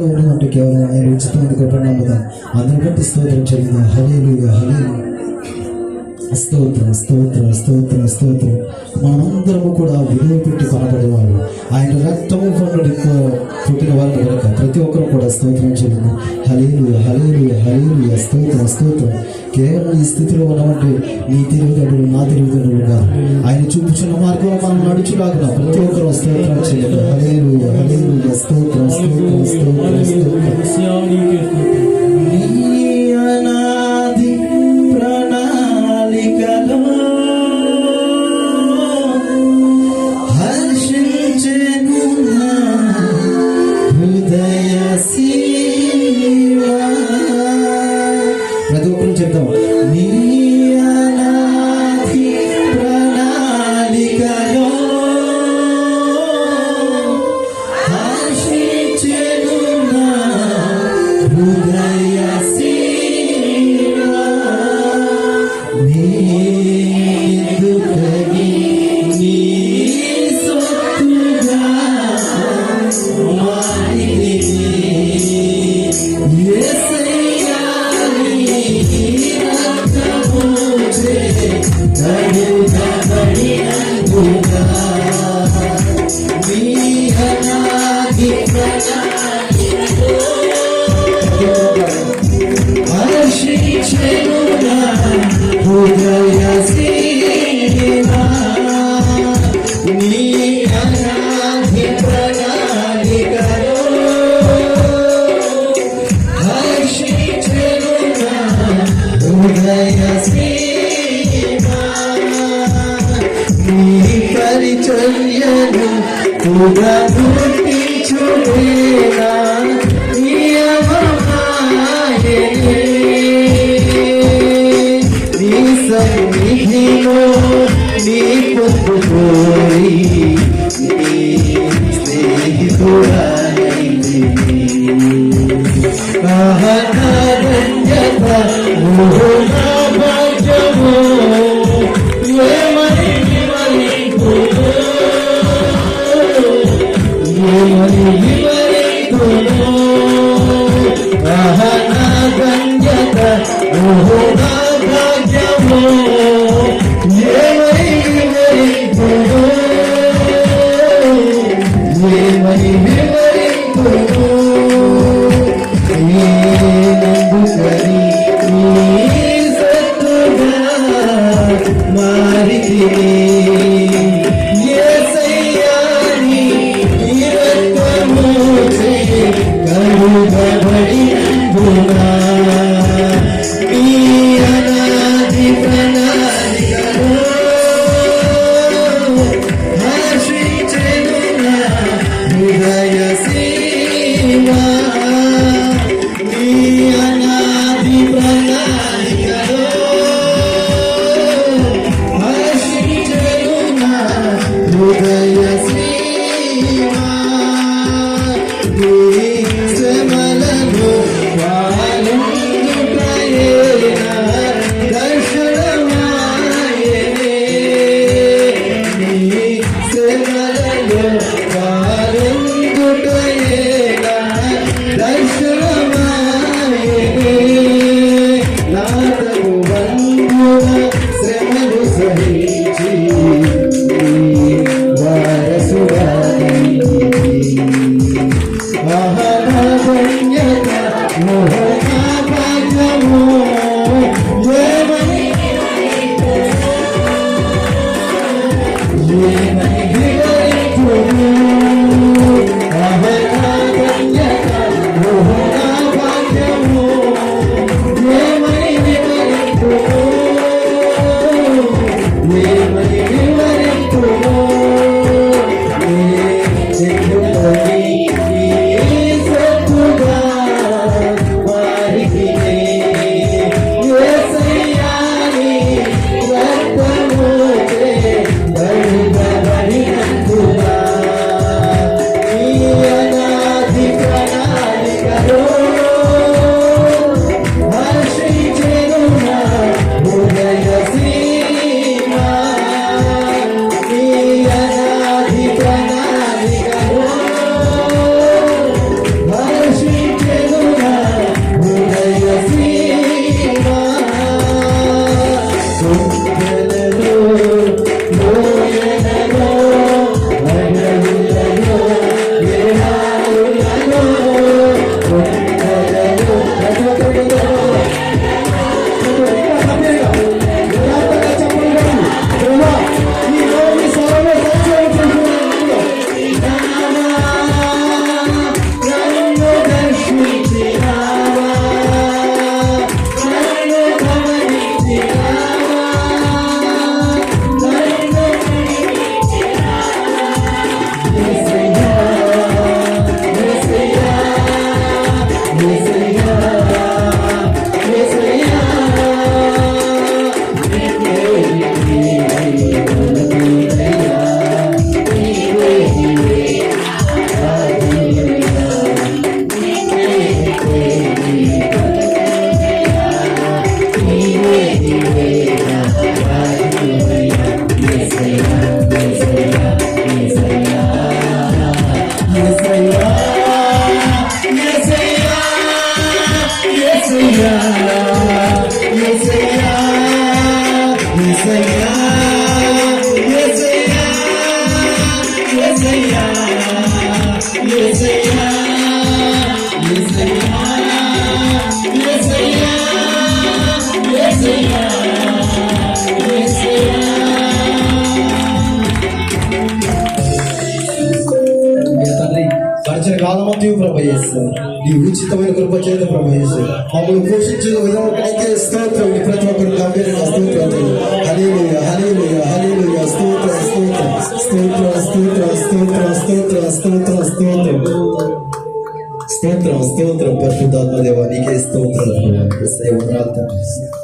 ఉన్నటువంటి కేవలం ఆయన ఉచితమైన కృప నమ్ముదాం. అందరి బట్టి స్తోత్రం చెల్లిందా. హల్లెలూయా హల్లెలూయా. స్తోత్రం స్తోత్రం స్తోత్రం స్తోత్రం. మనమందరము కూడా విలువ పెట్టి కొనబడేవాళ్ళు. ఆయన రక్తము కొనుడి పుట్టిన వాళ్ళు కనుక ప్రతి ఒక్కరు కూడా స్తోత్రం చెల్లింది. హల్లెలూయా హల్లెలూయా హల్లెలూయా. స్తోత్రం స్తోత్రం. కేవలం ఈ స్థితిలో ఉన్నామంటే నీ తిరుగుదడులు నా తిరుగుదడులుగా ఆయన చూపించిన మార్గంలో మనం నడుచులాగా ప్రతి ఒక్కరు స్తోత్రం చెల్లింది. హల్లెలూయా హల్లెలూయా. స్తోత్రం స్తోత్రం స్తోత్రం స్తోత్రం. అనాది ప్రణాళికలో హర్షించెను హృదయ శివా. ప్రతి ఒక్కరు చెప్తాం. నీ అనాది ప్రణాళికలో హర్షించెను హృదయ శివా. నీదుకని నీ సొత్తుగా మారితిని యేసయ్యా. నీ రక్తముచే కడుగబడినందుగా నీ అనాది ప్రణాళికలో హర్షించెను హృదయ శివా. నీ అనాది ప్రణాళికలో హర్షించెను హృదయ శివా. నీ పరిచర్యను కూడా గుర్తించుదేనా నియమమాయనే. నీ సన్నిధిలో నీ పొందు కోరి నీ స్నేహితురాలైతిని. అహనరణ్యత మోహనాభాగ్యమో ఏమని వివరింతును ఏమని వివరింతును. అహనరణ్యత మోహనాభాగ్యమో ఏమని వివరింతును ఏమని వివరింతును. నేనందుకని నీ సత్తుగా మారితిని యేసయ్యా. నీ రక్తముచే కడుగబడినందుగా నీ అనాది ప్రణాళికలో హర్షించెను హృదయ శివా. నీ అనాది ప్రణాళికలో హర్షించెను హృదయ శివా. నీ శ్రమలను పాలించుటయేనా దర్శనమాయనే. నీ శ్రమలను పాలించుటయేనా దర్శనమాయనే. నాతకు బంధువ శ్రమలు సహించి వారసురాలైతిని. అహనరణ్యత మోహనాభాగ్యమో ఏమని వివరింతును. అహనరణ్యత మోహనాభాగ్యమో ఏమని వివరింతును ఏమని వివరింతును. ఎందుకని నీ సత్తుగా యేసయ్యా యేసయ్యా యేసయ్యా యేసయ్యా యేసయ్యా యేసయ్యా యేసయ్యా యేసయ్యా తండ్రి గడిచిన కాలమంతా ప్రభు చేస్తారు నీ ఉచితమైన కృప చేత ప్రభు చేస్తారు మమ్మల్ని పోషించిన విధానానికే స్తోత్రం నీ ప్రతి ఒక్కరు గంభీరంగా స్తోత్రం హల్లెలూయా హల్లెలూయా హల్లెలూయా స్తోత్రం స్తోత్రం స్తోత్రం స్తోత్రం స్తోత్రం స్తోత్రం స్తోత్రం స్తోత్రం స్తోత్రం స్తోత్రం పరిశుద్ధాత్మ దేవా నీకే స్తోత్రం యేసయ్యా వందనాలు తండ్రి